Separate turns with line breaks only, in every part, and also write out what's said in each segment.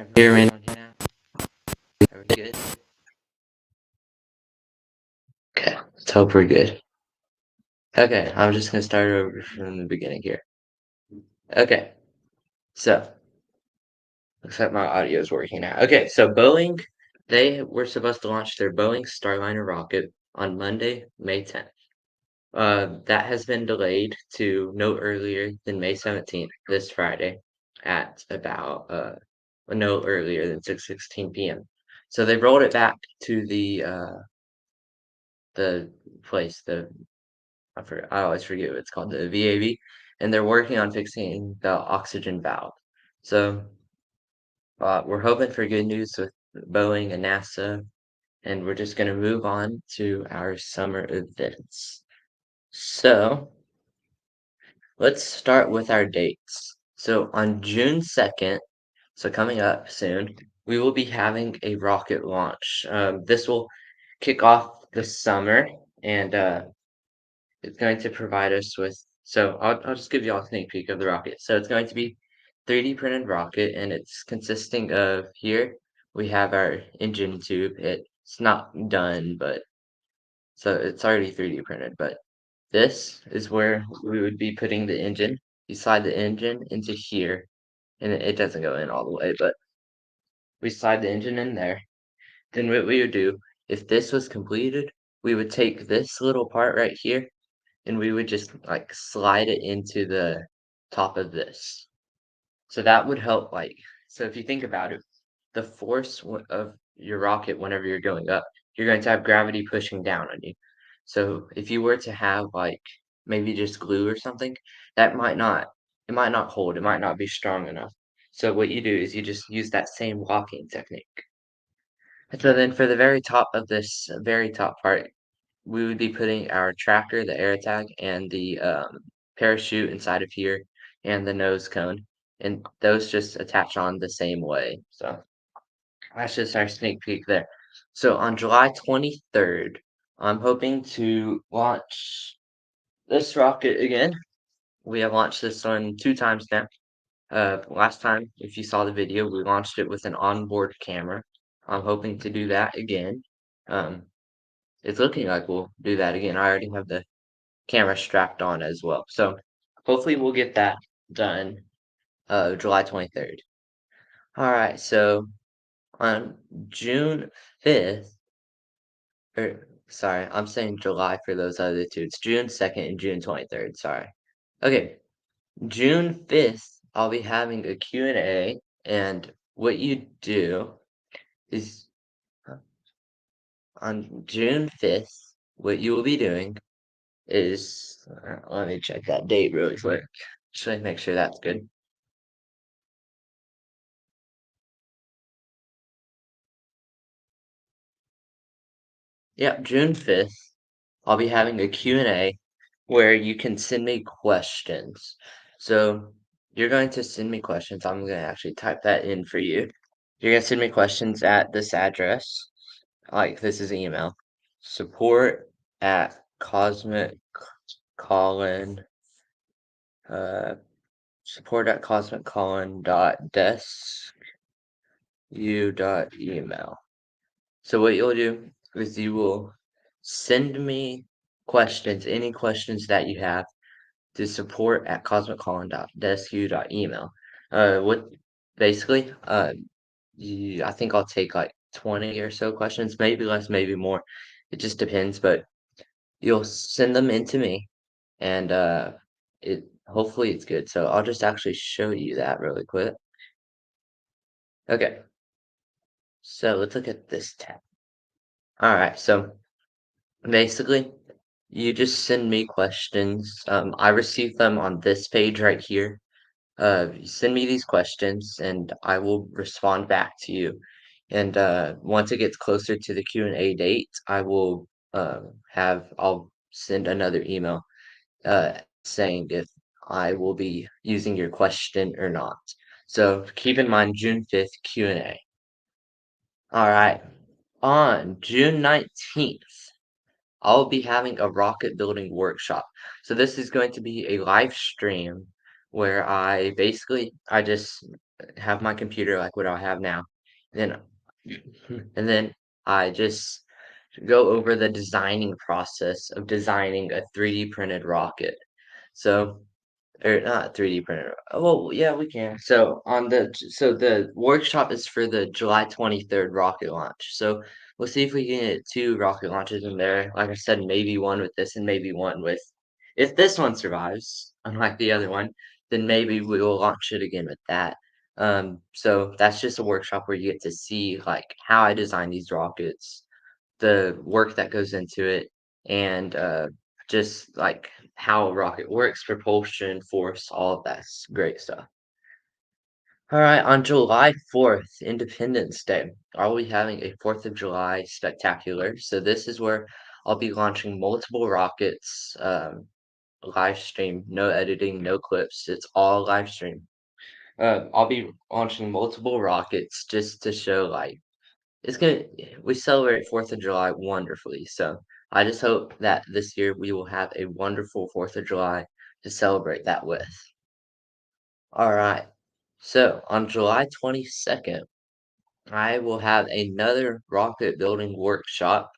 Everyone on here now? Are we good? Okay, let's hope we're good. Okay, I'm just gonna start over from the beginning here. Okay, so looks like my audio is working now. Okay, so Boeing, they were supposed to launch their Boeing Starliner rocket on Monday, May 10th. That has been delayed to no earlier than May 17th, this Friday, at about no earlier than 6:16 p.m. So they rolled it back to the place, I always forget what it's called, the VAV, and they're working on fixing the oxygen valve. So we're hoping for good news with Boeing and NASA, and we're just going to move on to our summer events. So let's start with our dates. So on June 2nd, so coming up soon, we will be having a rocket launch. This will kick off the summer, and it's going to provide us with, so I'll just give you all a sneak peek of the rocket. So it's going to be 3D printed rocket, and it's consisting of, here we have our engine tube. It's not done, but so it's already 3D printed, but this is where we would be putting the engine. You slide the engine into here, and it doesn't go in all the way, but we slide the engine in there. Then what we would do, if this was completed, we would take this little part right here, and we would just like slide it into the top of this. So that would help, like, so if you think about it, the force of your rocket whenever you're going up, you're going to have gravity pushing down on you. So if you were to have like maybe just glue or something, that might not, it might not hold, it might not be strong enough. So what you do is you just use that same locking technique. And so then for the very top of this very top part, we would be putting our tracker, the air tag, and the parachute inside of here, and the nose cone, and those just attach on the same way. So that's just our sneak peek there. So on July 23rd, I'm hoping to launch this rocket again. We have launched this one 2 times now. Last time, if you saw the video, we launched it with an onboard camera. I'm hoping to do that again. Um, it's looking like we'll do that again. I already have the camera strapped on as well. So hopefully we'll get that done July 23rd. All right, so on June 5th, or sorry, I'm saying July for those other two. It's June 2nd and June 23rd, sorry. Okay, June 5th, I'll be having a Q&A, and what you do is on June 5th, what you will be doing is, let me check that date really quick. Should I make sure that's good? Yep, June 5th, I'll be having a Q&A where you can send me questions. So you're going to send me questions. I'm going to actually type that in for you. You're going to send me questions at this address. Like, this is email. Support at Cosmic Collin, uh, support at cosmiccollin.desk.u.email. So what you'll do is you will send me questions, any questions that you have, to support at cosmiccollin.desk.u.email. What basically, I think I'll take like 20 or so questions, maybe less, maybe more. It just depends, but you'll send them in to me, and it hopefully it's good. So I'll just actually show you that really quick. Okay, so let's look at this tab. All right, so basically, you just send me questions. I receive them on this page right here. You send me these questions, and I will respond back to you. And once it gets closer to the Q&A date, I will I'll send another email saying if I will be using your question or not. So keep in mind June 5th Q&A. All right. On June 19th, I'll be having a rocket building workshop. So this is going to be a live stream where I just have my computer like what I have now. Then and then I just go over the designing process of designing a 3D printed rocket. So or not 3D printer. Oh, well, yeah, we can. So the workshop is for the July 23rd rocket launch. So we'll see if we can get two rocket launches in there. Like I said, maybe one with this and maybe one with if this one survives, unlike the other one, then maybe we will launch it again with that. So that's just a workshop where you get to see like how I design these rockets, the work that goes into it, and just like how a rocket works, propulsion, force, all of that great stuff. All right, on July 4th, Independence Day, I'll be having a 4th of July spectacular. So this is where I'll be launching multiple rockets, live stream, no editing, no clips. It's all live stream. I'll be launching multiple rockets just to show like it's gonna we celebrate 4th of July wonderfully, so I just hope that this year we will have a wonderful 4th of July to celebrate that with. Alright, so on July 22nd, I will have another rocket building workshop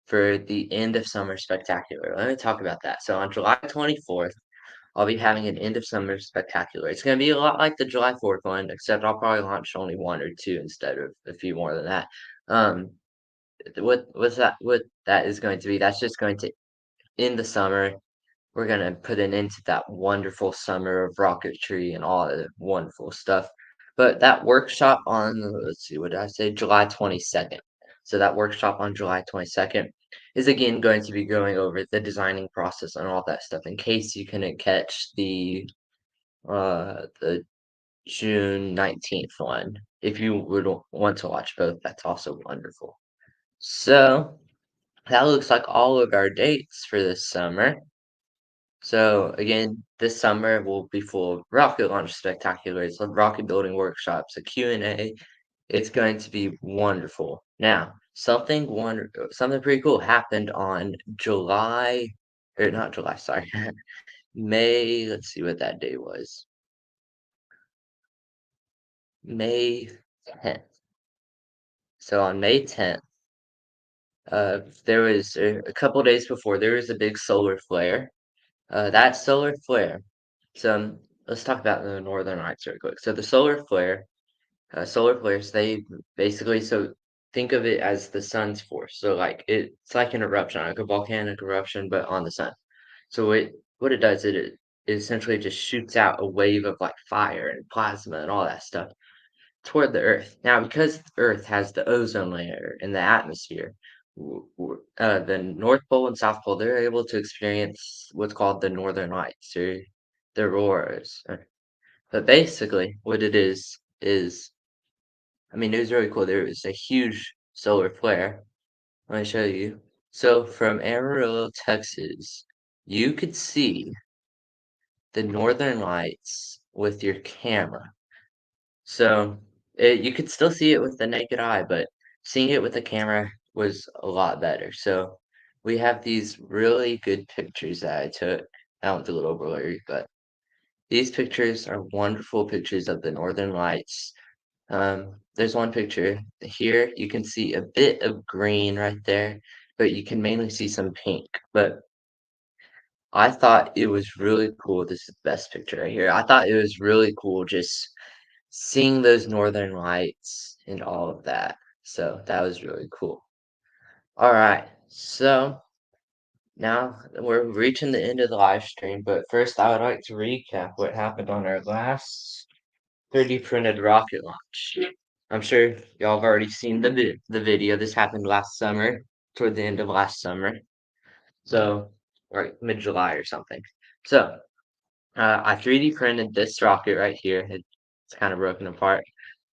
for the end of summer spectacular. Let me talk about that. So on July 24th, I'll be having an end of summer spectacular. It's gonna be a lot like the July 4th one, except I'll probably launch only one or two instead of a few more than that. Um, what that is going to be, that's just going to in the summer, we're gonna put an end to that wonderful summer of rocketry and all the wonderful stuff. But that workshop on, let's see, what did I say? July 22nd. So that workshop on July 22nd is again going to be going over the designing process and all that stuff in case you couldn't catch the June 19th one. If you would want to watch both, that's also wonderful. So that looks like all of our dates for this summer. So again, this summer will be full of rocket launch spectaculars, of rocket building workshops, a Q&A. It's going to be wonderful. Now, something pretty cool happened on July, or not July, sorry, May. Let's see what that day was. May 10th. So on May 10th, there was a couple days before there was a big solar flare. That solar flare. So let's talk about the northern lights real quick. So the solar flares, they basically so think of it as the sun's force. So like it's like an eruption, like a volcanic eruption, but on the sun. So what it does, it essentially just shoots out a wave of like fire and plasma and all that stuff toward the Earth. Now, because Earth has the ozone layer in the atmosphere, the North Pole and South Pole, they're able to experience what's called the Northern Lights or the auroras. But basically, what it is, I mean, it was really cool. There was a huge solar flare. Let me show you. So from Amarillo, Texas, you could see the Northern Lights with your camera. So, you could still see it with the naked eye, but seeing it with the camera was a lot better. So, we have these really good pictures that I took. I went a little blurry, but these pictures are wonderful pictures of the Northern Lights. There's one picture here, you can see a bit of green right there, but you can mainly see some pink. But I thought it was really cool. This is the best picture right here. I thought it was really cool just seeing those northern lights and all of that. So that was really cool. All right. So now we're reaching the end of the live stream, but first I would like to recap what happened on our last 3D printed rocket launch. I'm sure y'all have already seen the video. This happened last summer, toward the end of last summer. So, right mid-July or something. So, I 3D printed this rocket right here. It's kind of broken apart.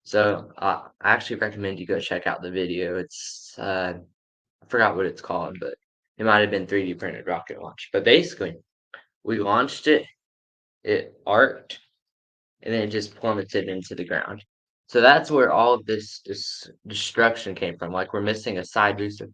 So, I actually recommend you go check out the video. It's I forgot what it's called, but it might have been 3D printed rocket launch. But basically, we launched it, it arced, and then it just plummeted into the ground. So that's where all of this destruction came from. Like we're missing a side booster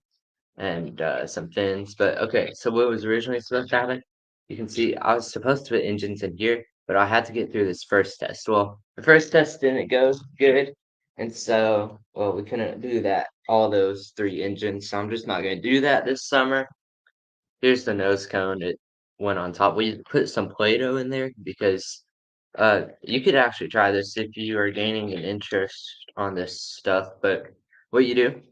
and some fins. But okay, so what was originally supposed to happen? You can see I was supposed to put engines in here, but I had to get through this first test. Well, the first test didn't go good, and so, well, we couldn't do that, all those 3 engines, so I'm just not gonna do that this summer. Here's the nose cone, it went on top. We put some Play-Doh in there because, you could actually try this if you are gaining an interest on this stuff, but what you do,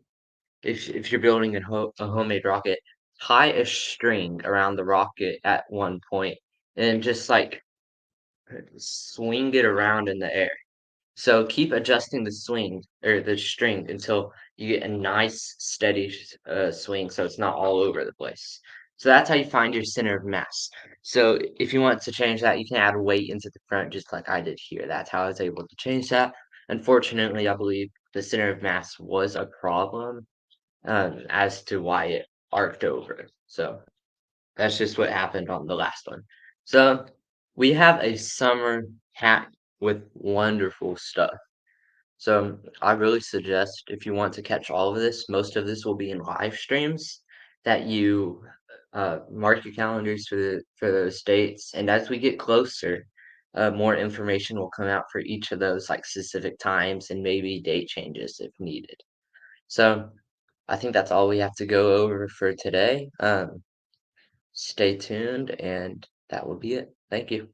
if you're building a homemade rocket, tie a string around the rocket at one point, and just, like, swing it around in the air. So keep adjusting the swing or the string until you get a nice steady swing so it's not all over the place. So that's how you find your center of mass. So if you want to change that, you can add weight into the front just like I did here. That's how I was able to change that. Unfortunately, I believe the center of mass was a problem as to why it arced over. So that's just what happened on the last one. So we have a summer packed with wonderful stuff. So I really suggest if you want to catch all of this, most of this will be in live streams that you mark your calendars for those dates. And as we get closer, more information will come out for each of those like specific times and maybe date changes if needed. So I think that's all we have to go over for today. Stay tuned, and that will be it. Thank you.